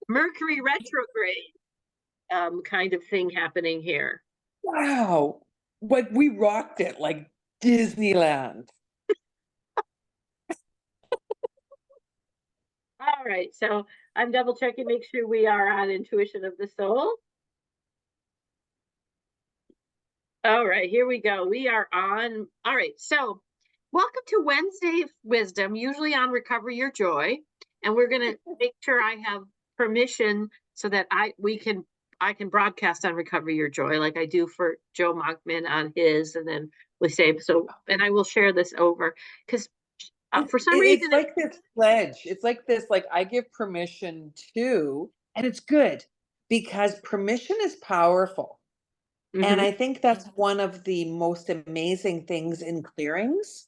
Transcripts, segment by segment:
Mercury retrograde kind of thing happening here. Wow. Like we rocked it like Disneyland. All right, so I'm double checking, make sure we are on intuition of the soul. All right, here we go. We are on. All right, so welcome to Wednesday Wisdom, usually on Recover Your Joy. And we're gonna make sure I have permission so that I can broadcast on Recover Your Joy like I do for Joe Monkman on his, and then we say so. And I will share this over because for some reason It's like this pledge. It's like this, like I give permission to, and it's good because permission is powerful. And Mhm. I think that's one of the most amazing things in clearings.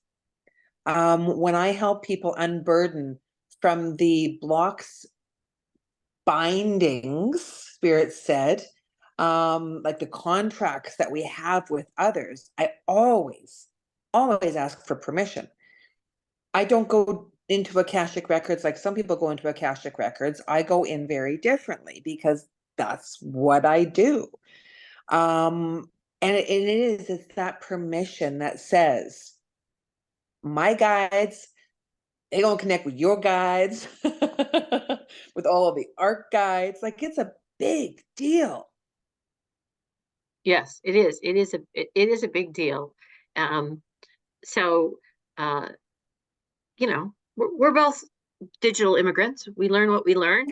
When I help people unburden from the blocks, bindings, Spirit said, like the contracts that we have with others, I always ask for permission. I don't go into Akashic Records like some people go into Akashic Records. I go in very differently because that's what I do. And it's that permission that says, my guides, they gonna connect with your guides, with all of the art guides. Like it's a big deal. Yes, it is. It is a big deal. Um, so uh, we're both digital immigrants. We learn what we learn.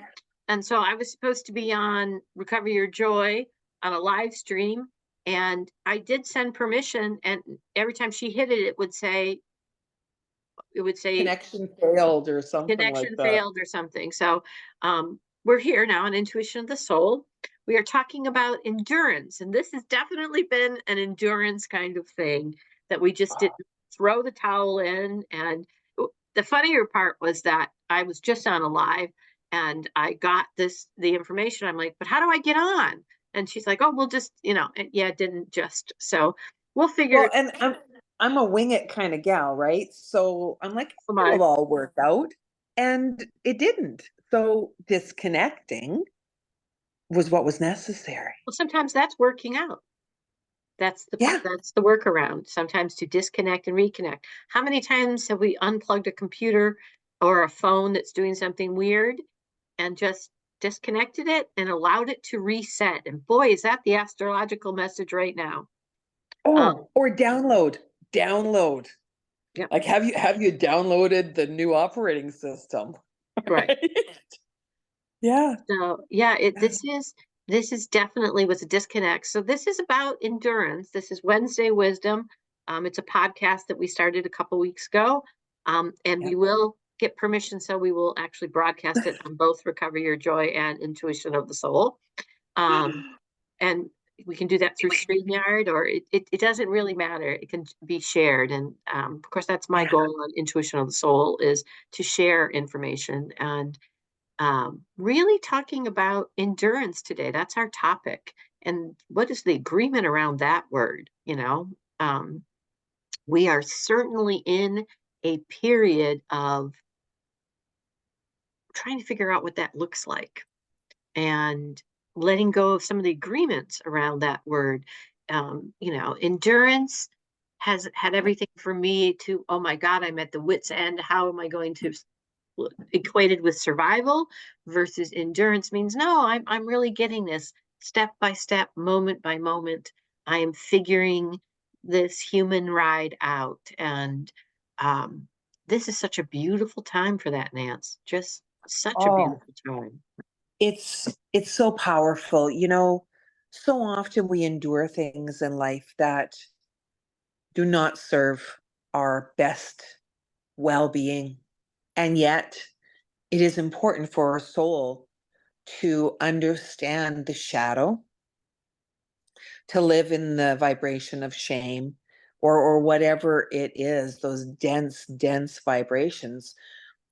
And so I was supposed to be on Recover Your Joy on a live stream. And I did send permission. And every time she hit it, it would say Connection failed or something like connection that. failed or something. So we're here now on Intuition of the Soul. We are talking about endurance. And this has definitely been an endurance kind of thing that we just didn't throw the towel in. And the funnier part was that I was just on a live and I got the information. I'm like, but how do I get on? And she's like, oh, we'll just, yeah, it didn't just. So we'll figure Well, it and I'm a wing it kind of gal, right? So I'm like, out. it'll all work out. And it didn't. So disconnecting was what was necessary. Well, sometimes that's working out. Yeah. That's the workaround. Sometimes to disconnect and reconnect. How many times have we unplugged a computer or a phone that's doing something weird and just disconnected it and allowed it to reset? And boy, is that the astrological message right now. Oh, or download. Yeah, Like have you downloaded the new operating system? right. Right? Yeah. So yeah, this is definitely was a disconnect. So this is about endurance. This is Wednesday Wisdom. It's a podcast that we started a couple weeks ago, and Yeah. we will get permission, so we will actually broadcast it on both Recover Your Joy and Intuition of the Soul. Um, and we can do that through StreamYard, or it doesn't really matter. It can be shared, and of course, that's my Yeah. goal on Intuition of the Soul is to share information and really talking about endurance today. That's our topic. And what is the agreement around that word? We are certainly in a period of trying to figure out what that looks like and letting go of some of the agreements around that word. Endurance has had everything for me to, oh my God, I'm at the wit's end. How am I going to equated with survival versus endurance means no, I'm really getting this step by step, moment by moment. I am figuring this human ride out. And um, this is such a beautiful time for that, Nance. Just such a Oh, beautiful time. it's so powerful. So often we endure things in life that do not serve our best well-being. And yet it is important for our soul to understand the shadow, to live in the vibration of shame or whatever it is, those dense vibrations,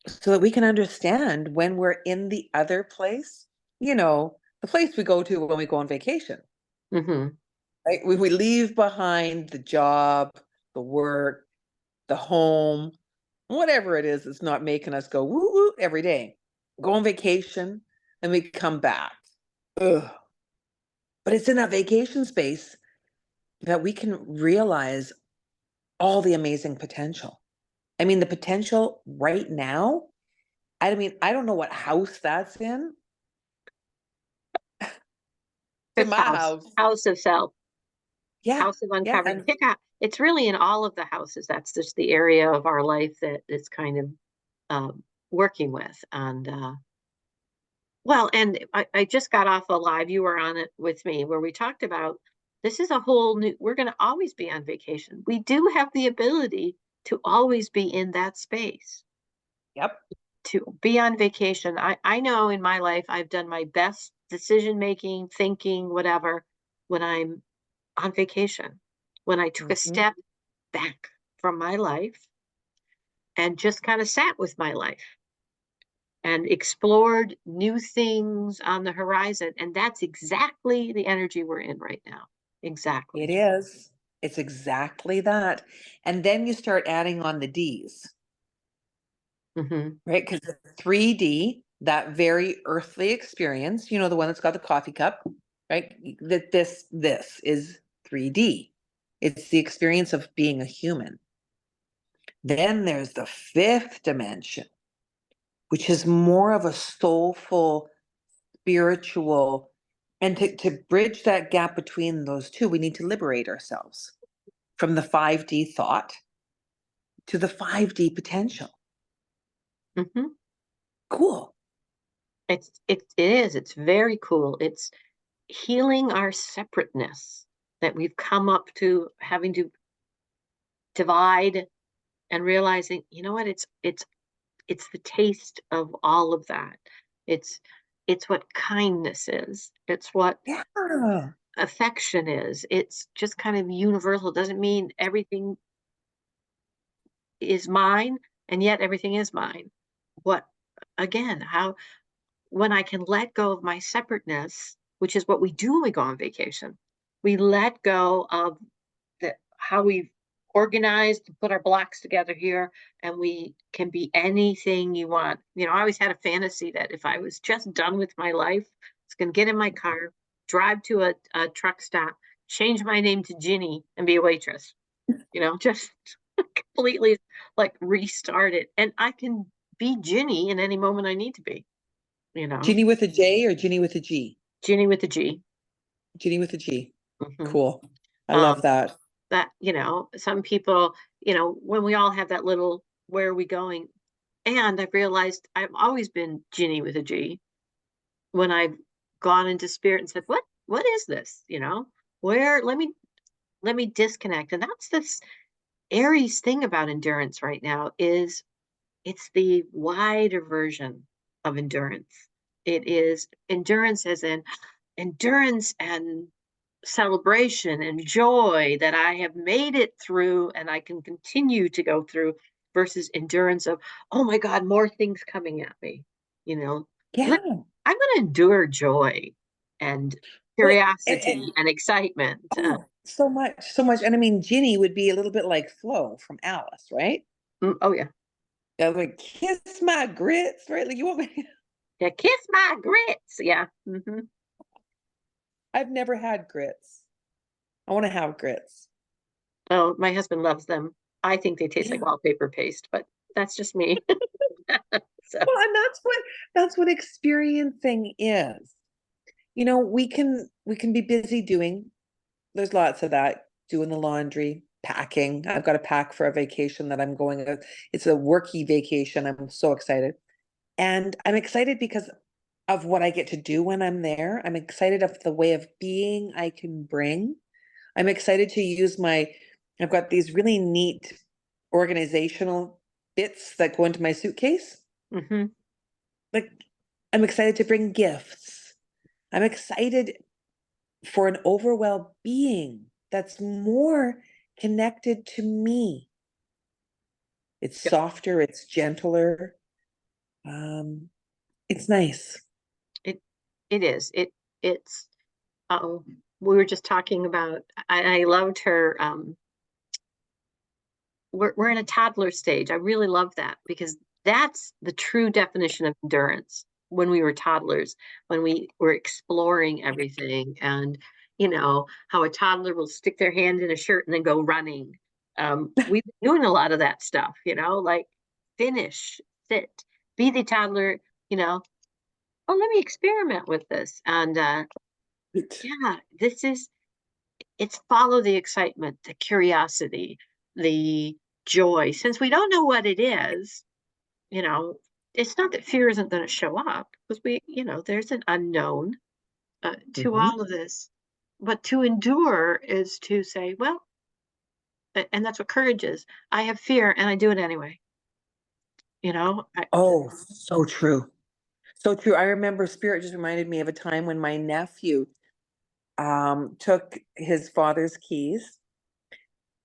so that we can understand when we're in the other place, the place we go to when we go on vacation, Hmm. right? We leave behind the job, the work, the home, whatever it is that's not making us go woo woo every day. Go on vacation. and we come back. Ugh. But it's in that vacation space that we can realize all the amazing potential. I mean, the potential right now, I mean, I don't know what house that's in. It's in Fifth my house, house. house of self, Yeah. house of Yeah. uncovered. And Pick up. It's really in all of the houses. That's just the area of our life that it's kind of working with. And well, and I just got off a live, you were on it with me, where we talked about this is a whole new, we're going to always be on vacation. We do have the ability to always be in that space, yep. to be on vacation. I know in my life, I've done my best decision making, thinking, whatever, when I'm on vacation, when I took a Mhm. step back from my life and just kind of sat with my life and explored new things on the horizon. And that's exactly the energy we're in right now. It Exactly. is. It's exactly that. And then you start adding on the D's, Hmm. right? Because the 3D, that very earthly experience, you know, the one that's got the coffee cup, right? That this is 3D. It's the experience of being a human. Then there's the fifth dimension, which is more of a soulful, spiritual, and to bridge that gap between those two, we need to liberate ourselves from the 5D thought to the 5D potential. Hmm. Cool. It is. It's very cool. It's healing our separateness that we've come up to having to divide and realizing, you know what, it's the taste of all of that. It's it's what kindness is. It's what Yeah. affection is. It's just kind of universal. It doesn't mean everything is mine, and yet everything is mine. What again, how when I can let go of my separateness, which is what we do when we go on vacation, we let go of how we've organized to put our blocks together here, and we can be anything you want. You know, I always had a fantasy that if I was just done with my life, I was going to get in my car, drive to a truck stop, change my name to Ginny, and be a waitress. You know, just completely like restart it. And I can be Ginny in any moment I need to be, you know, Ginny with a J or Ginny with a G? Ginny with a G. Ginny with a G. Mhm. Cool. I Um, love that. that, some people, when we all have that little, where are we going? And I've realized I've always been Ginny with a G when I've gone into spirit and said, what is this? Where, let me disconnect. And that's this Aries thing about endurance right now is it's the wider version of endurance. It is endurance as in endurance and celebration and joy that I have made it through and I can continue to go through versus endurance of, oh my God, more things coming at me. You know, let, Yeah. I'm going to endure joy and Well, curiosity and excitement. oh, so much, so much. And I mean, Ginny would be a little bit like Flo from Alice, right? Oh, yeah. Yeah, like kiss my grits, right? Like you want me? Yeah. Kiss my grits. Yeah. I've never had grits. I want to have grits. Oh, my husband loves them. I think they taste like Yeah. wallpaper paste, but that's just me. So, Well, and that's what experiencing is. You know, we can be busy doing. There's lots of that. Doing the laundry, packing. I've got to pack for a vacation that I'm going. It's a worky vacation. I'm so excited, and I'm excited because of what I get to do when I'm there. I'm excited of the way of being I can bring. I'm excited to use I've got these really neat organizational bits that go into my suitcase. hmm Like, I'm excited to bring gifts. I'm excited for an overwhelmed being that's more connected to me. It's yep. softer, it's gentler. Um, it's nice. It it is. It's we were just talking about I loved her we're in a toddler stage. I really love that because that's the true definition of endurance. when we were toddlers, when we were exploring everything, and how a toddler will stick their hand in a shirt and then go running. We've been doing a lot of that stuff, like finish, sit, be the toddler, oh, let me experiment with this. And It- yeah, it's follow the excitement, the curiosity, the joy. Since we don't know what it is, you know, it's not that fear isn't going to show up, because there's an unknown to Mhm. all of this. But to endure is to say, well, and that's what courage is. I have fear and I do it anyway. I, Oh, so true. So true. I remember Spirit just reminded me of a time when my nephew took his father's keys,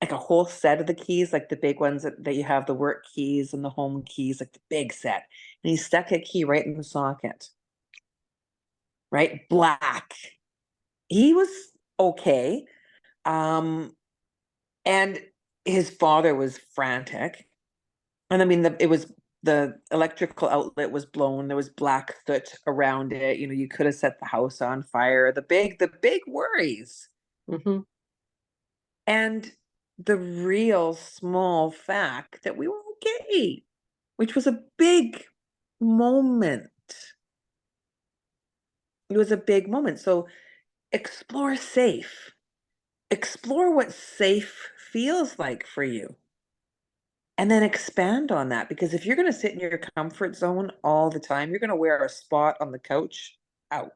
like a whole set of the keys, like the big ones that you have, the work keys and the home keys, like the big set. And he stuck a key right in the socket, right? Black. He was okay. Um, and his father was frantic. And I mean, the electrical outlet was blown. There was black soot around it. You could have set the house on fire. The big worries. mhm. And the real small fact that we were okay, which was a big moment. It was a big moment. So explore safe. Explore what safe feels like for you. And then expand on that, because if you're going to sit in your comfort zone all the time, you're going to wear a spot on the couch out.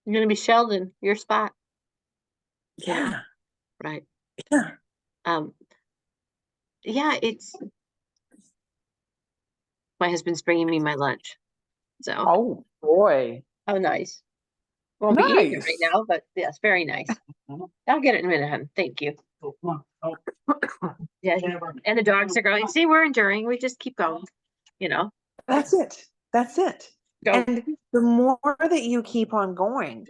You're going to be Sheldon, your spot, you know, Yeah. right? Yeah. Um, yeah, my husband's bringing me my lunch. So, Oh boy. oh, nice. Won't be eating it right Nice. now, but yes, very nice. I'll get it in a minute, hon. Thank you. Yeah, and the dogs are going, see, we're enduring. We just keep going, you know. That's it. That's it. So, And the more that you keep on going,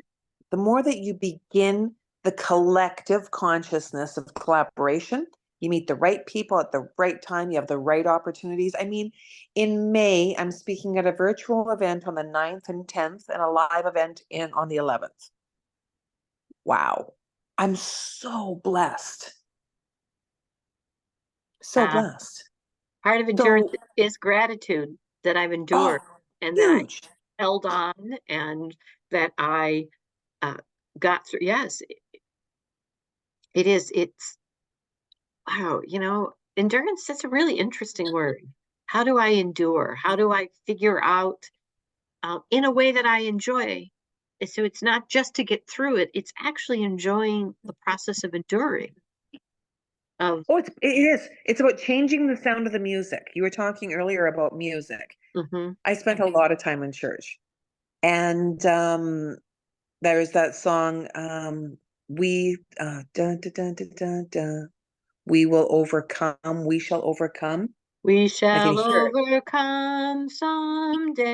the more that you begin the collective consciousness of collaboration. You meet the right people at the right time. You have the right opportunities. I mean, in May, I'm speaking at a virtual event on the 9th and 10th and a live event on the 11th. Wow. I'm so blessed. So uh, blessed. part of endurance So, is gratitude that I've endured oh, and that I huge. held on and that I uh, got through. Yes, it is. It's wow, endurance is a really interesting word. How do I endure? How do I figure out in a way that I enjoy? So it's not just to get through it, it's actually enjoying the process of enduring. Of Oh, it is. It's about changing the sound of the music. You were talking earlier about music. mhm. I spent a lot of time in church, and there's that song. We dun, dun, dun, dun, dun, dun, we will overcome. We shall overcome. We I can shall hear it. overcome someday.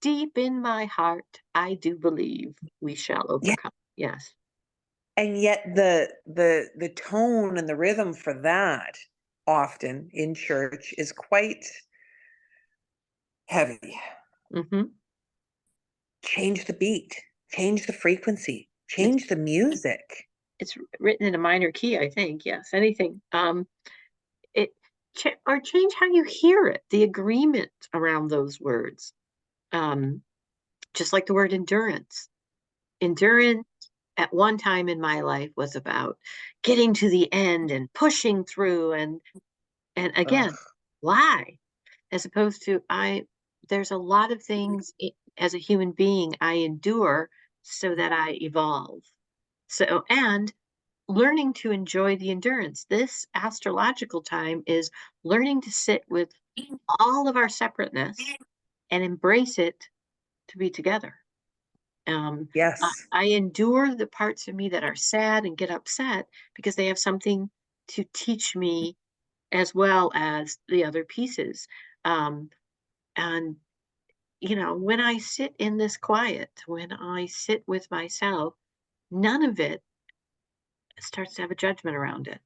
Deep in my heart, I do believe we shall Yeah, overcome. Yes. and yet the tone and the rhythm for that often in church is quite heavy. Hmm. Change the beat, change the frequency, It's change the music. it's written in a minor key, I think. Yes. Anything. It or change how you hear it. The agreement around those words. Um, just like the word endurance. Endurance at one time in my life was about getting to the end and pushing through and again, Ugh. why? As opposed to there's a lot of things as a human being I endure so that I evolve. So, and learning to enjoy the endurance. This astrological time is learning to sit with all of our separateness and embrace it to be together. Um, Yes. I endure the parts of me that are sad and get upset because they have something to teach me as well as the other pieces. Um, and when I sit in this quiet, when I sit with myself, none of it starts to have a judgment around it.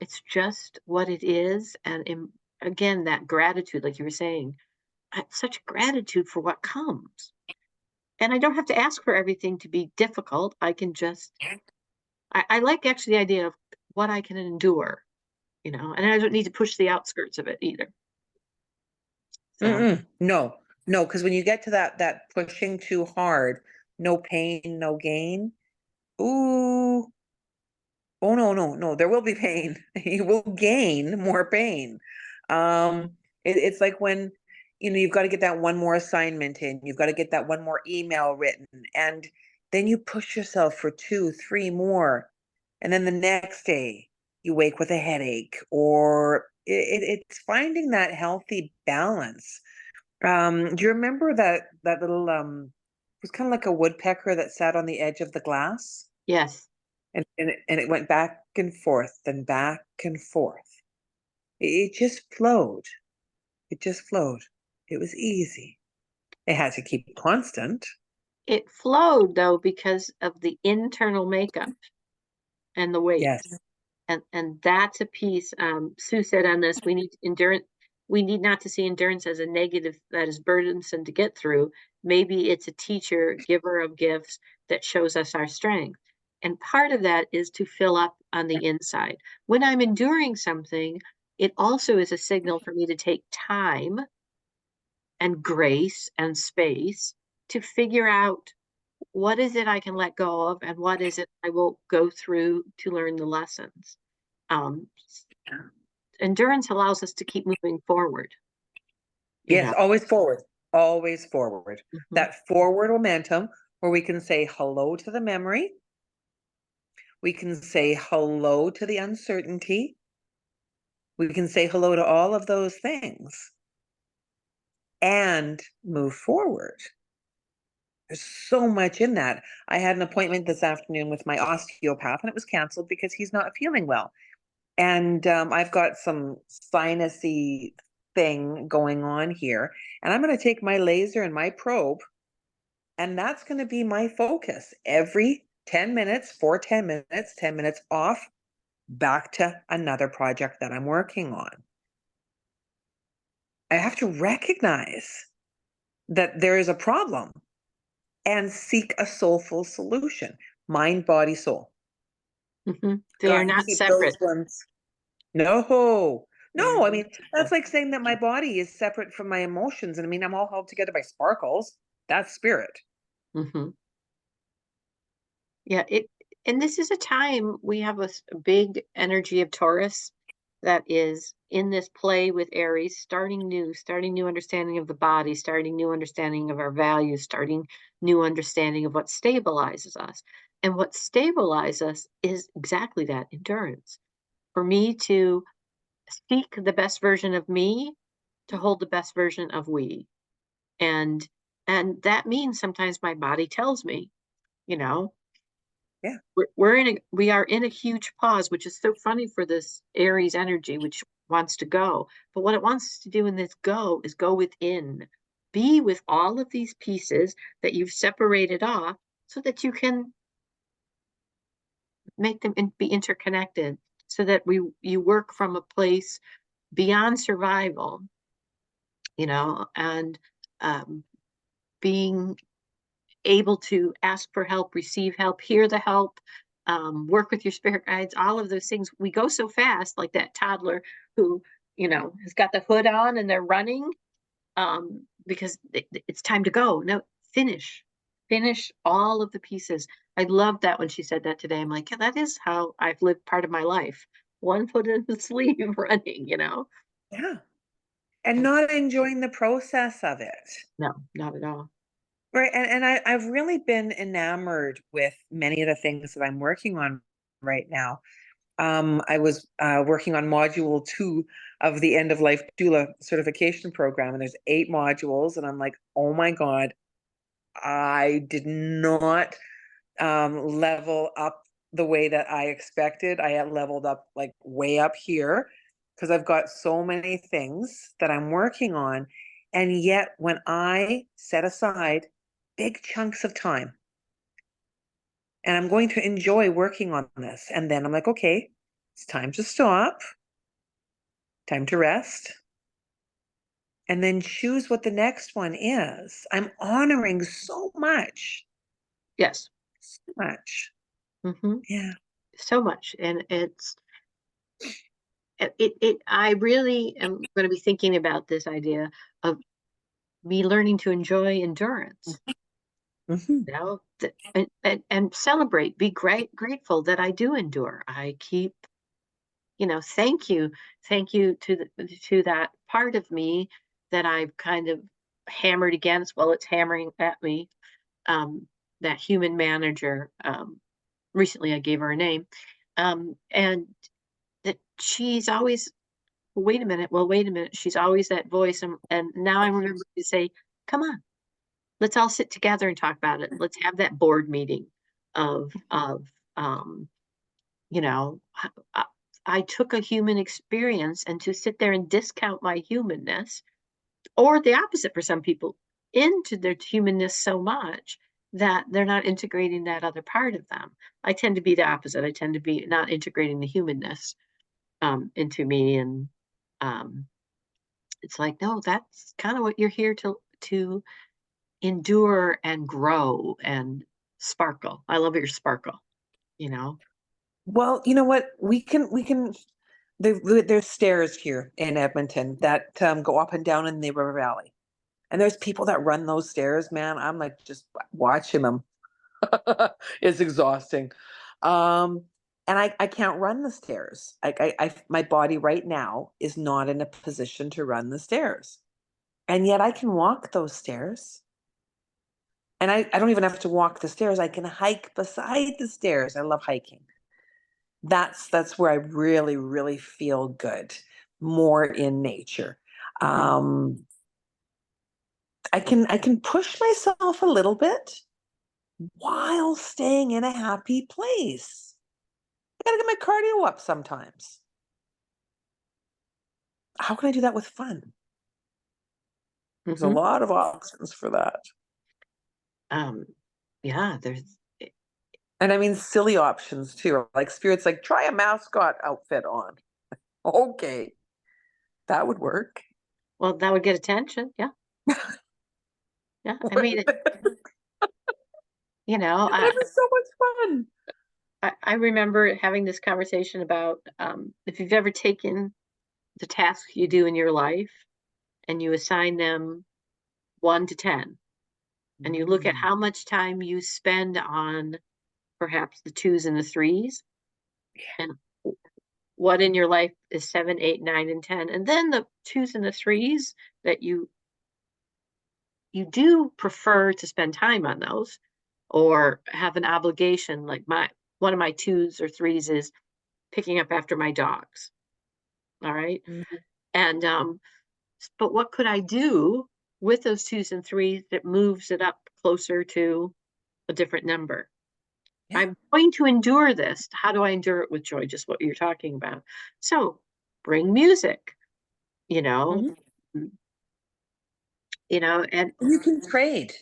It's just what it is, and again, that gratitude, like you were saying, I have such gratitude for what comes. And I don't have to ask for everything to be difficult. I can just, I like actually the idea of what I can endure, and I don't need to push the outskirts of it either. So Mm-mm. No, no, because when you get to that pushing too hard, no pain, no gain. Ooh, oh no, no, no, there will be pain. You will gain more pain. It's like when you've got to get that one more assignment in, you've got to get that one more email written, and then you push yourself for two, three more, and then the next day you wake with a headache, or it's finding that healthy balance. Do you remember that little it was kind of like a woodpecker that sat on the edge of the glass? yes, And it went back and forth and back and forth. It just flowed. It just flowed. It was easy. It had to keep constant. it flowed though because of the internal makeup and the weight. Yes. And that's a piece, Sue said on this, we need not to see endurance as a negative that is burdensome to get through. Maybe it's a teacher, giver of gifts that shows us our strength. And part of that is to fill up on the inside. When I'm enduring something, it also is a signal for me to take time and grace and space to figure out what is it I can let go of and what is it I will go through to learn the lessons. um, Endurance allows us to keep moving forward, you Yes, know. always forward. Always forward. Mhm. That forward momentum where we can say hello to the memory. We can say hello to the uncertainty. We can say hello to all of those things and move forward. There's so much in that. I had an appointment this afternoon with my osteopath, and it was canceled because he's not feeling well. And I've got some sinusy thing going on here, and I'm going to take my laser and my probe, and that's going to be my focus every 10 minutes, for 10 minutes, 10 minutes off, back to another project that I'm working on. I have to recognize that there is a problem and seek a soulful solution. Mind, body, soul. They are Got to not keep those separate. ones. No, They are no. I not mean, that's separate. like saying that my body is separate from my emotions. And I mean, I'm all held together by sparkles. That's spirit. Hmm. Yeah, and this is a time we have a big energy of Taurus that is in this play with Aries, starting new understanding of the body, starting new understanding of our values, starting new understanding of what stabilizes us. And what stabilizes us is exactly that endurance. For me to seek the best version of me, to hold the best version of we. And that means sometimes my body tells me, you know, Yeah, we are in a huge pause, which is so funny for this Aries energy, which wants to go. But what it wants to do in this go is go within, be with all of these pieces that you've separated off, so that you can make them be interconnected, so that you work from a place beyond survival, and um, being able to ask for help, receive help, hear the help, work with your spirit guides, all of those things. We go so fast, like that toddler who, has got the hood on and they're running, because it's time to go. No, finish all of the pieces. I loved that when she said that today. I'm like, yeah, that is how I've lived part of my life. One foot in the sleeve running. yeah. And And not enjoying the process of it. no, not at all. Right. And I've really been enamored with many of the things that I'm working on right now. I was working on module 2 of the end of life doula certification program, and there's 8 modules, and I'm like, oh my God, I did not level up the way that I expected. I had leveled up like way up here because I've got so many things that I'm working on. And yet, when I set aside big chunks of time and I'm going to enjoy working on this, and then I'm like, okay, it's time to stop, time to rest, and then choose what the next one is. I'm honoring so much, Yes. so much. Hmm. Yeah. So much. And I really am going to be thinking about this idea of me learning to enjoy endurance, Mhm. and celebrate, be grateful that I do endure. I keep, thank you to that part of me that I've kind of hammered against. Well, it's hammering at me. Um, that human manager. Recently, I gave her a name, and that she's always, "Well, wait a minute. Well, wait a minute." She's always that voice, and now I remember to say, "Come on, let's all sit together and talk about it. Let's have that board meeting of you know, I, I took a human experience, and to sit there and discount my humanness, or the opposite for some people, into their humanness so much that they're not integrating that other part of them. I tend to be the opposite. I tend to be not integrating the humanness into me, and um, it's like, no, that's kind of what you're here to endure and grow and sparkle. I love your sparkle, you know? Well, you know what? We can there's stairs here in Edmonton that go up and down in the river valley. And there's people that run those stairs, man. I'm like just watching them. It's exhausting. Um, and I can't run the stairs. My body right now is not in a position to run the stairs. And yet I can walk those stairs. And I don't even have to walk the stairs. I can hike beside the stairs. I love hiking. That's where I really, really feel good, more in nature. Mhm. Um, I can push myself a little bit while staying in a happy place. I gotta get my cardio up sometimes. How can I do that with fun? There's a Mhm. lot of options for that. Um, yeah, there's And I mean silly options too. Like spirits like try a mascot outfit on. Okay, that would work. well, that would get attention. Yeah, yeah. I mean, you know, That'd be so much fun. I remember having this conversation about if you've ever taken the tasks you do in your life and you assign them 1 to 10, and you look at Mm, how much time you spend on perhaps the twos and the threes, and what in your life is 7, 8, 9, and 10, and then the twos and the threes that you do prefer to spend time on those, or have an obligation. Like my one of my twos or threes is picking up after my dogs. All right. mhm. And but what could I do with those twos and threes that moves it up closer to a different number? Yeah. I'm going to endure this. How do I endure it with joy? Just what you're talking about. So bring music, you know, Mhm. mm, and You can trade.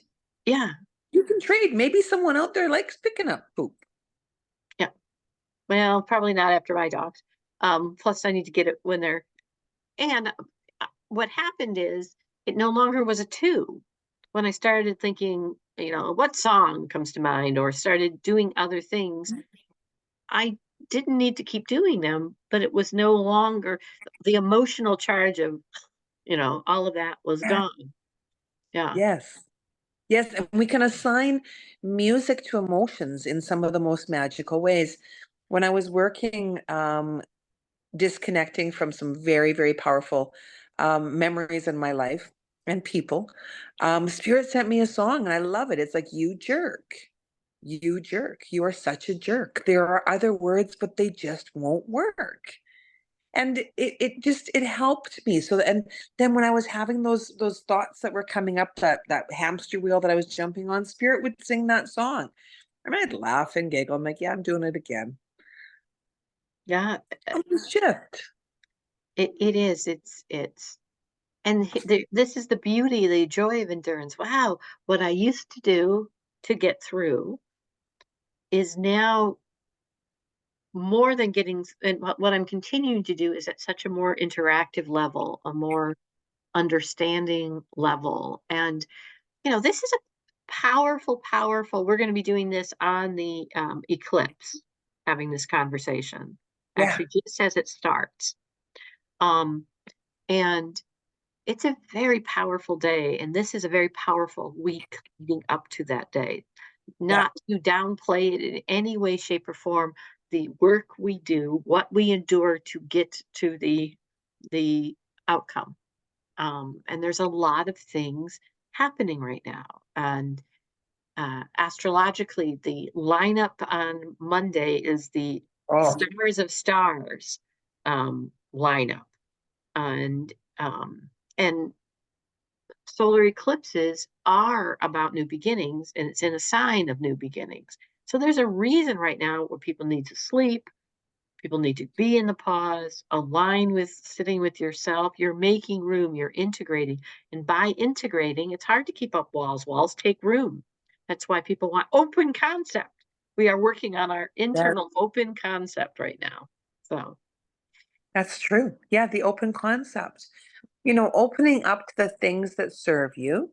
yeah, You can trade. Maybe someone out there likes picking up poop. yeah. Well, probably not after my dogs. Plus I need to get it when they're, and what happened is it no longer was a two. When I started thinking, what song comes to mind, or started doing other things, I didn't need to keep doing them, but it was no longer the emotional charge of, all of that was Yeah. gone. Yeah. Yes. Yes, and we can assign music to emotions in some of the most magical ways. When I was working, disconnecting from some very, very powerful memories in my life and people, Spirit sent me a song and I love it. It's like, you jerk. You jerk. You are such a jerk. There are other words, but they just won't work. And it helped me. So and then when I was having those thoughts that were coming up, that hamster wheel that I was jumping on, Spirit would sing that song. And I'd laugh and giggle. I'm like, yeah, I'm doing it again. Yeah. Oh, shift. It is. It's, and this is the beauty, the joy of endurance. Wow. What I used to do to get through is now more than getting, and what I'm continuing to do is at such a more interactive level, a more understanding level. And, this is a powerful, we're going to be doing this on the eclipse, having this conversation, Yeah. actually, just as it starts. Um, and it's a very powerful day, and this is a very powerful week leading up to that day. Yeah. Not to downplay it in any way, shape, or form, the work we do, what we endure to get to the outcome. And there's a lot of things happening right now. And astrologically, the lineup on Monday is the Oh, Stars of Stars lineup. And and solar eclipses are about new beginnings, and it's in a sign of new beginnings. So there's a reason right now where people need to sleep, people need to be in the pause, align with sitting with yourself. You're making room, you're integrating. And by integrating, it's hard to keep up walls. Walls take room. That's why people want open concept. We are working on our that, internal open concept right now. So, that's true. Yeah, the open concept. Opening up to the things that serve you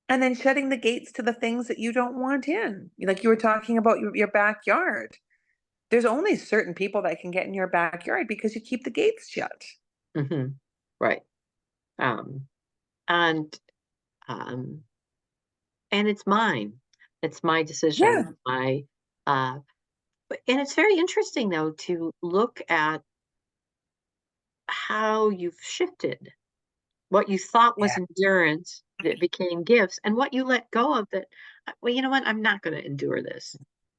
and then shutting the gates to the things that you don't want in. Like you were talking about your backyard. There's only certain people that can get in your backyard because you keep the gates shut. mhm, right. Um, and um, and it's mine. It's my decision. Yeah. And it's very interesting though to look at how you've shifted. What you thought was Yeah. endurance that became gifts, and what you let go of that, well, you know what? I'm not going to endure this.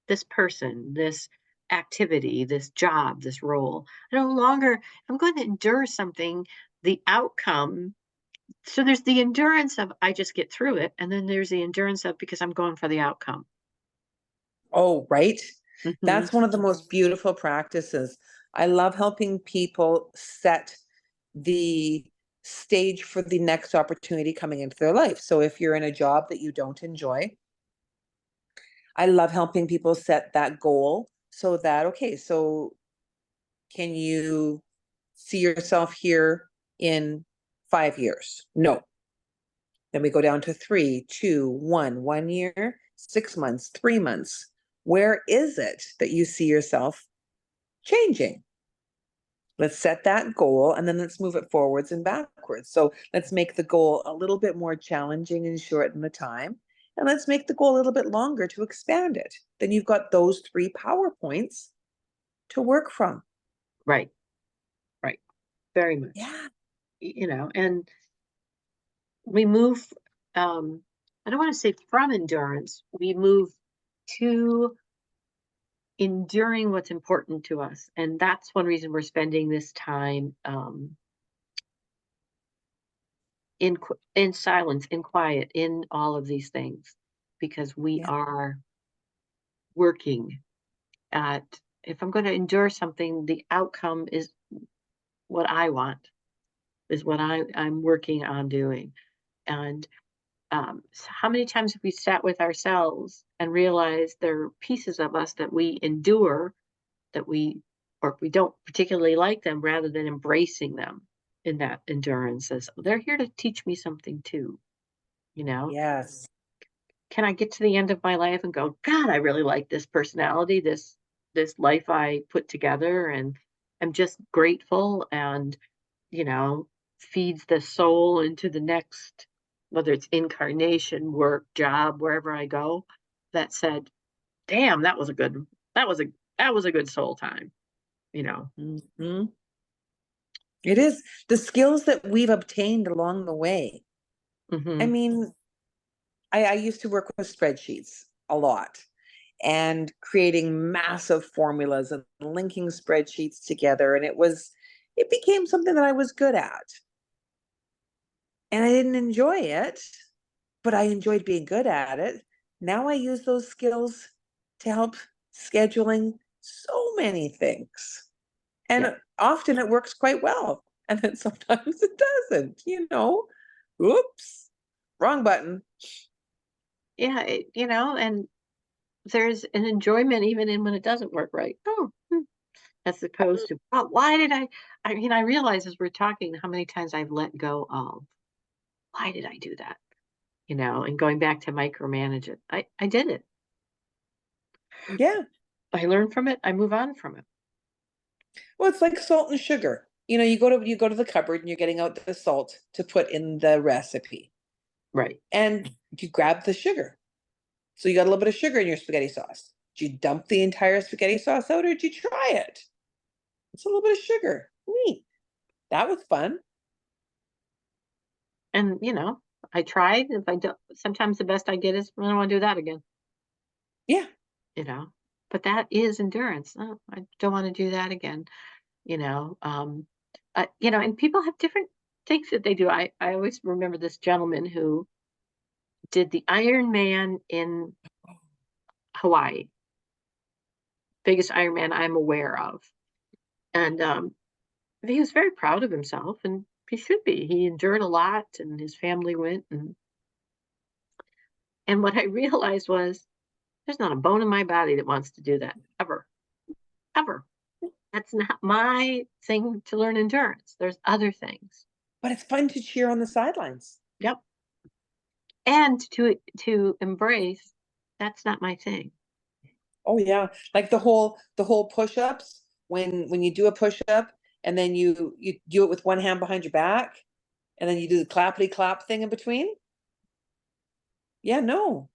This person, this activity, this job, this role. I no longer, I'm going to endure something, the outcome. So there's the endurance of I just get through it. And then there's the endurance of because I'm going for the outcome. Oh, right. Hmm. That's one of the most beautiful practices. I love helping people set the stage for the next opportunity coming into their life. So if you're in a job that you don't enjoy, I love helping people set that goal so that, okay, so can you see yourself here in 5 years? No. Then we go down to 3, 2, 1 year, 6 months, 3 months. Where is it that you see yourself changing? Let's set that goal and then let's move it forwards and backwards. So let's make the goal a little bit more challenging and shorten the time. And let's make the goal a little bit longer to expand it. Then you've got those 3 PowerPoints to work from. Right, right. Very much. Yeah. And we move, I don't want to say from endurance, we move to enduring what's important to us. And that's one reason we're spending this time in silence, in quiet, in all of these things, because we Yeah. are working at, if I'm going to endure something, the outcome is what I want, is what I'm working on doing. And how many times have we sat with ourselves and realized there are pieces of us that we endure that we or we don't particularly like them rather than embracing them in that endurance as they're here to teach me something too, you know? Yes. Can I get to the end of my life and go, God, I really like this personality, this life I put together, and I'm just grateful and, you know, feeds the soul into the next, whether it's incarnation, work, job, wherever I go, that said, damn, that was a that was a good soul time, you know. Mhm. It is the skills that we've obtained along the way. I Mhm. mean, I used to work with spreadsheets a lot and creating massive formulas and linking spreadsheets together. And it became something that I was good at. And I didn't enjoy it, but I enjoyed being good at it. Now I use those skills to help scheduling so many things. Yeah. And often it works quite well. And then sometimes it doesn't. Oops, wrong button. Yeah, and there's an enjoyment even in when it doesn't work right. Oh, as opposed to, oh, why did I mean, I realize as we're talking how many times I've let go of, why did I do that? And going back to micromanage it. I did it. Yeah. I learn from it. I move on from it. Well, it's like salt and sugar. You go to the cupboard and you're getting out the salt to put in the recipe. Right. And you grab the sugar. So you got a little bit of sugar in your spaghetti sauce. Did you dump the entire spaghetti sauce out or did you try it? It's a little bit of sugar. Neat. That was fun. And, I tried. If I don't, sometimes the best I get is I don't want to do that again, Yeah. you know. But that is endurance. Oh, I don't want to do that again, you know. And people have different things that they do. I always remember this gentleman who did the Iron Man in Hawaii, biggest Iron Man I'm aware of. And he was very proud of himself, and he should be. He endured a lot, and his family went. And what I realized was there's not a bone in my body that wants to do that ever, ever. That's not my thing to learn endurance. There's other things. But it's fun to cheer on the sidelines. Yep. And to embrace that's not my thing. Oh yeah. Like the whole push-ups, when you do a push-up and then you do it with one hand behind your back and then you do the clappity clap thing in between. Yeah, no.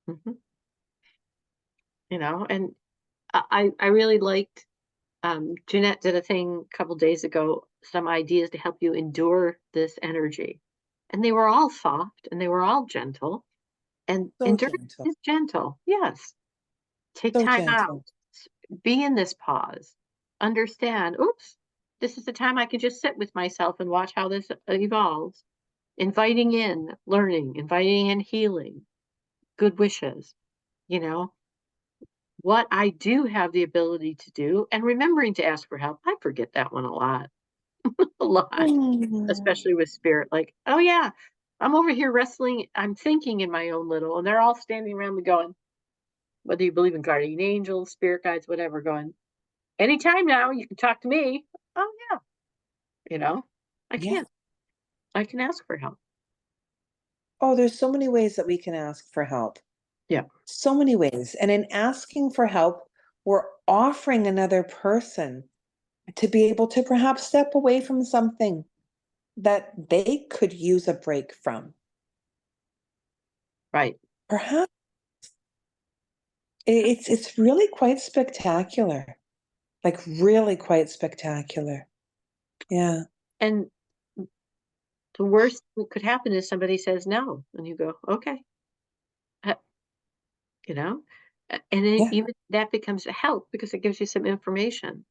hmm and I really liked Jeanette did a thing a couple days ago, some ideas to help you endure this energy. And they were all soft and they were all gentle. And So endurance gentle. is gentle. Yes. Take So time out. gentle. Be in this pause. Understand, oops, this is the time I can just sit with myself and watch how this evolves. Inviting in learning, inviting in healing, good wishes, you know, what I do have the ability to do, and remembering to ask for help. I forget that one a lot, a lot, Mm. especially with spirit. Like, oh yeah, I'm over here wrestling. I'm thinking in my own little, and they're all standing around me going, whether you believe in guardian angels, spirit guides, whatever, going, anytime now, you can talk to me. Oh yeah, you know, I Yeah. can. I can ask for help. Oh, there's so many ways that we can ask for help. Yeah, So many ways. And in asking for help, we're offering another person to be able to perhaps step away from something that they could use a break from. right. Perhaps it's really quite spectacular. Like really quite spectacular. Yeah. And the worst that could happen is somebody says no, and you go, okay, uh, you know, and then Yeah. even that becomes a help because it gives you some information.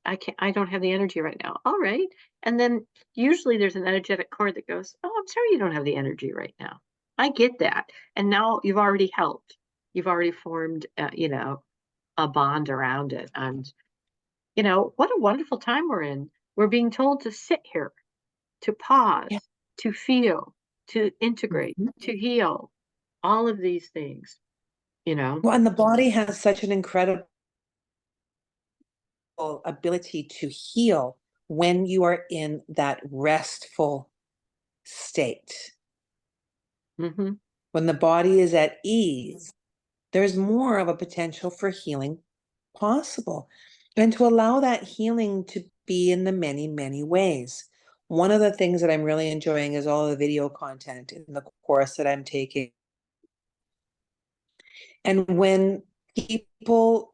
I can't, I don't have the energy right now. All right, and then usually there's an energetic cord that goes, oh, I'm sorry, you don't have the energy right now. I get that, and now you've already helped. You've already formed, a bond around it, and what a wonderful time we're in. We're being told to sit here, to Yeah. pause, to feel, to integrate, Mhm. to heal, all of these things, you know? Well, and the body has such an incredible ability to heal when you are in that restful state. hmm When the body is at ease, there's more of a potential for healing possible. And to allow that healing to be in the many, many ways. One of the things that I'm really enjoying is all the video content in the course that I'm taking. And when people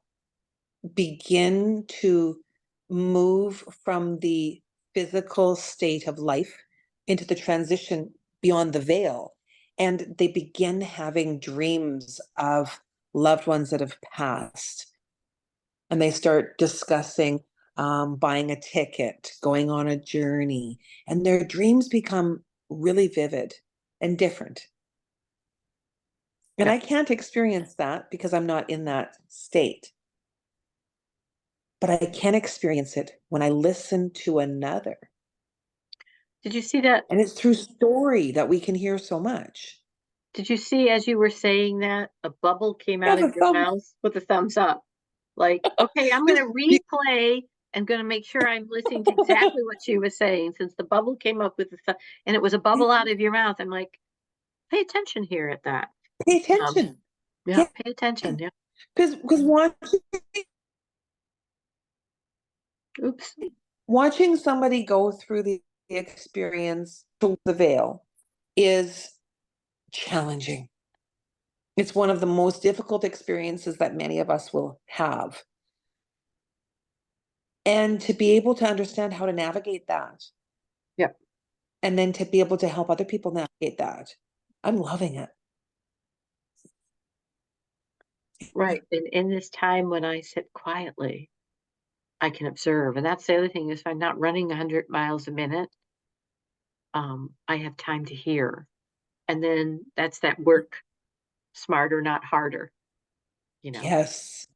begin to move from the physical state of life into the transition beyond the veil, and they begin having dreams of loved ones that have passed, and they start discussing buying a ticket, going on a journey, and their dreams become really vivid and different. And Yeah. I can't experience that because I'm not in that state. But I can experience it when I listen to another. Did you see that? And it's through story that we can hear so much. Did you see as you were saying that a bubble came Yeah, out the of your thumb. mouth with a thumbs up? Like, okay, I'm going You- to you- replay and going to make sure I'm listening to exactly what she was saying since the bubble came up with the stuff and it was a bubble out of your mouth. I'm like, pay attention here at that. Pay Um, attention. yeah, Yeah, pay attention. Yeah. because Oops. watching somebody go through the experience to the veil is challenging. It's one of the most difficult experiences that many of us will have. And to be able to understand how to navigate that, Yeah. and then to be able to help other people navigate that, I'm loving it. Right. And in this time when I sit quietly, I can observe. And that's the other thing is if I'm not running 100 miles a minute, I have time to hear. And then that's that work smarter, not harder. You know, Yes,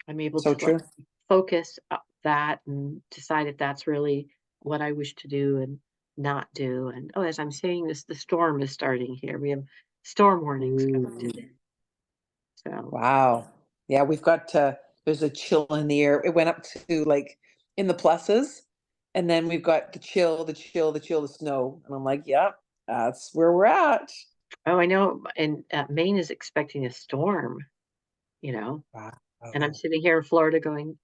I'm able so to like true. focus that and decide if that's really what I wish to do and not do. And oh, as I'm saying this, the storm is starting here. We have storm warnings coming Ooh, today. So, wow. Yeah, there's a chill in the air. It went up to like in the pluses, and then we've got the chill, the chill, the chill, the snow. And I'm like, yep, that's where we're at. oh, I know. And Maine is expecting a storm, you know, and I'm Wow. sitting here in Florida going,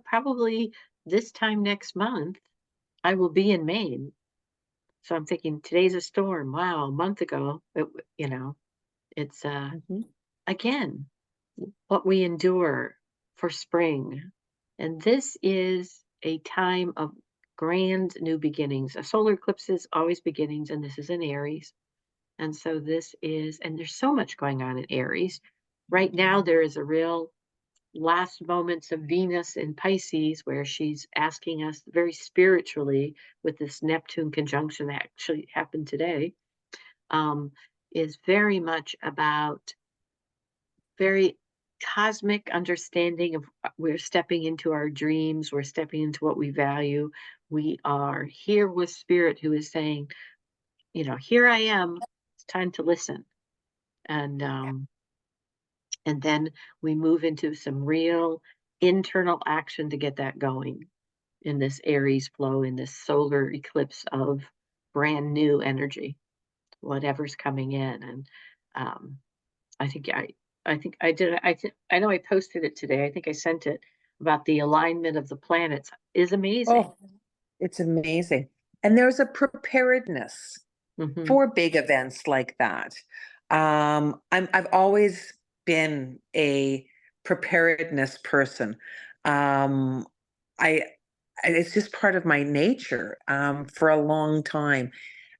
probably this time next month, I will be in Maine. So I'm thinking today's a storm. Wow, a month ago, you know, it's Mhm. again what we endure for spring. And this is a time of grand new beginnings. A solar eclipse is always beginnings, and this is in Aries. And so this is, and there's so much going on in Aries. Right now, there is a real last moments of Venus in Pisces where she's asking us very spiritually with this Neptune conjunction that actually happened today, um, is very much about very cosmic understanding of we're stepping into our dreams, we're stepping into what we value. We are here with spirit who is saying, you know, here I am. It's time to listen. And then we move into some real internal action to get that going in this Aries flow, in this solar eclipse of brand new energy, whatever's coming in. And um, I think I think I did. I know I posted it today. I think I sent it about the alignment of the planets is amazing. Oh, it's amazing. And there's a preparedness Hmm. for big events like that. I've always been a preparedness person. Um, I, it's just part of my nature, for a long time.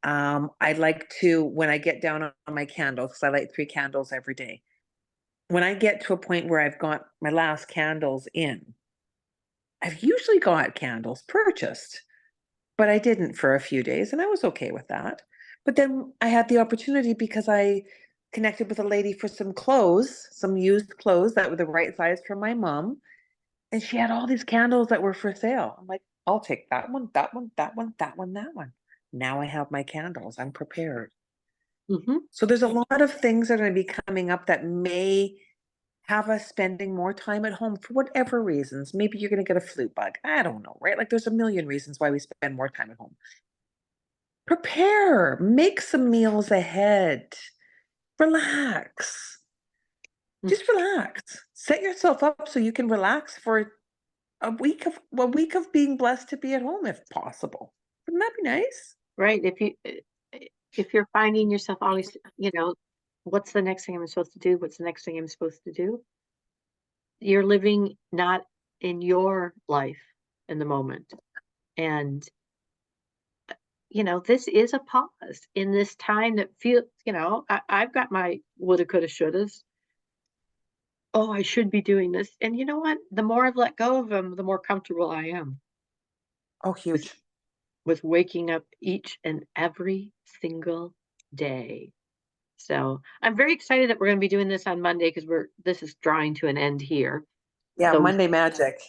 I like to, when I get down on my candles, because I light 3 candles every day. When I get to a point where I've got my last candles in, I've usually got candles purchased, but I didn't for a few days, and I was okay with that. But then I had the opportunity because I connected with a lady for some clothes, some used clothes that were the right size for my mom, and she had all these candles that were for sale. I'm like, I'll take that one, that one, that one, that one, that one. Now I have my candles. I'm prepared. Hmm. So there's a lot of things that are going to be coming up that may have us spending more time at home for whatever reasons. Maybe you're going to get a flu bug. I don't know, right? Like there's a million reasons why we spend more time at home. Prepare, make some meals ahead, relax, just relax. Set yourself up so you can relax for a week of being blessed to be at home if possible. Wouldn't that be nice? Right. If you're finding yourself always, you know, what's the next thing I'm supposed to do? What's the next thing I'm supposed to do? You're living not in your life in the moment. And, you know, this is a pause in this time that feels, you know, I've got my woulda, coulda, shouldas. Oh, I should be doing this. And you know what? The more I've let go of them, the more comfortable I am Oh, with huge. waking up each and every single day. So I'm very excited that we're going to be doing this on Monday because this is drawing to an end here. Yeah, So Monday magic.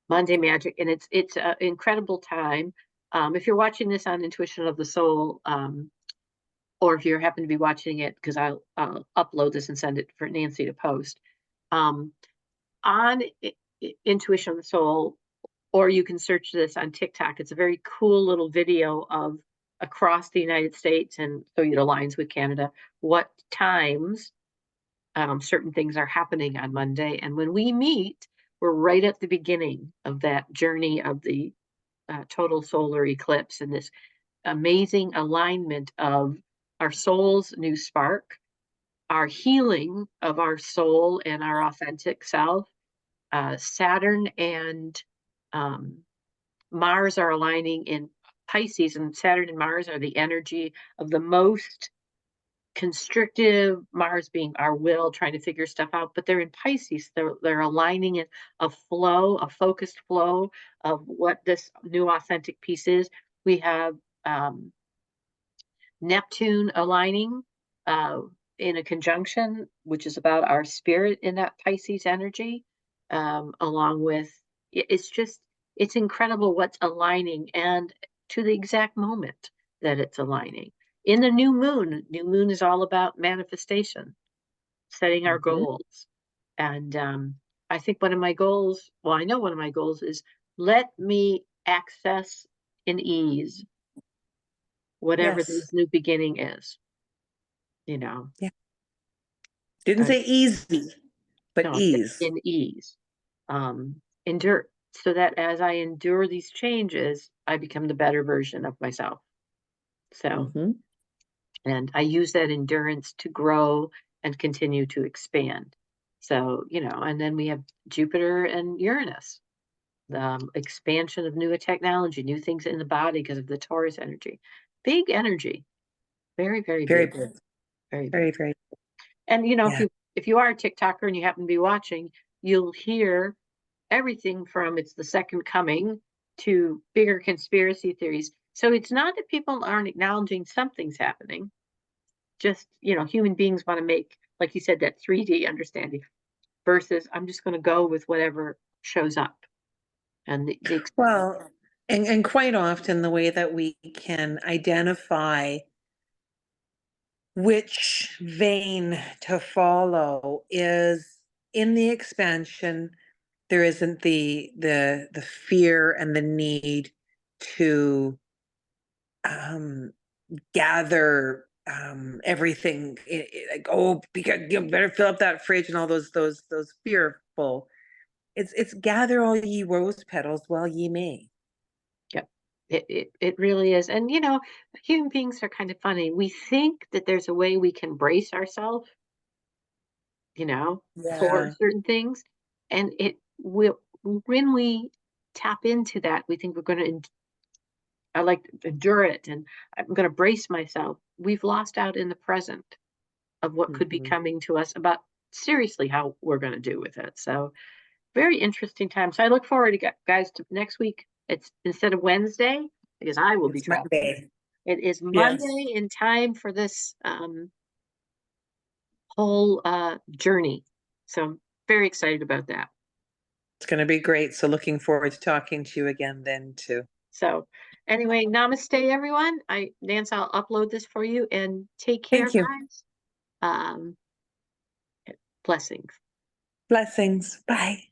Monday Magic, and it's an incredible time. If you're watching this on Intuition of the Soul, or if you happen to be watching it, because I'll upload this and send it for Nancy to post. Um, on Intuition of the Soul, or you can search this on TikTok. It's a very cool little video of across the United States, and so it aligns with Canada, what times certain things are happening on Monday. And when we meet, we're right at the beginning of that journey of the total solar eclipse and this amazing alignment of our soul's new spark, our healing of our soul and our authentic self. Saturn and Mars are aligning in Pisces, and Saturn and Mars are the energy of the most constrictive, Mars being our will, trying to figure stuff out, but they're in Pisces. They're aligning in a flow, a focused flow of what this new authentic piece is. We have Neptune aligning in a conjunction, which is about our spirit in that Pisces energy, along with it's incredible what's aligning, and to the exact moment that it's aligning. In the new moon is all about manifestation, setting our goals. And I think one of my goals, well, I know one of my goals is let me access in ease whatever Yes. this new beginning is, you know. Yeah. Didn't And say easy, but no, ease. in ease. Endure, so that as I endure these changes, I become the better version of myself. So, Hmm. and I use that endurance to grow and continue to expand. So, and then we have Jupiter and Uranus, the expansion of new technology, new things in the body because of the Taurus energy. Big energy, very, very Very big, good. very Very, big. very. And Yeah. if you are a TikToker and you happen to be watching, you'll hear everything from it's the second coming to bigger conspiracy theories. So it's not that people aren't acknowledging something's happening. Just, human beings want to make, like you said, that 3D understanding versus I'm just going to go with whatever shows up. And Well, and quite often the way that we can identify which vein to follow is in the expansion. There isn't the fear and the need to um, gather everything like, oh, because you better fill up that fridge and all those fearful. It's gather all ye rose petals while ye may. Yep. It really is. And human beings are kind of funny. We think that there's a way we can brace ourselves, you know, for Yeah. certain things. And it will when we tap into that, we think we're gonna I like to endure it and I'm gonna brace myself. We've lost out in the present of what could be Hmm. coming to us about seriously how we're gonna do with it. So very interesting time. So I look forward to guys to next week. It's instead of Wednesday, because I will be It's traveling. Monday. It is Yes. Monday in time for this whole journey. So I'm very excited about that. It's going to be great. So looking forward to talking to you again then too. So anyway, namaste everyone. Nance, I'll upload this for you and take care, Thank you. guys. Um, blessings. Blessings. Bye.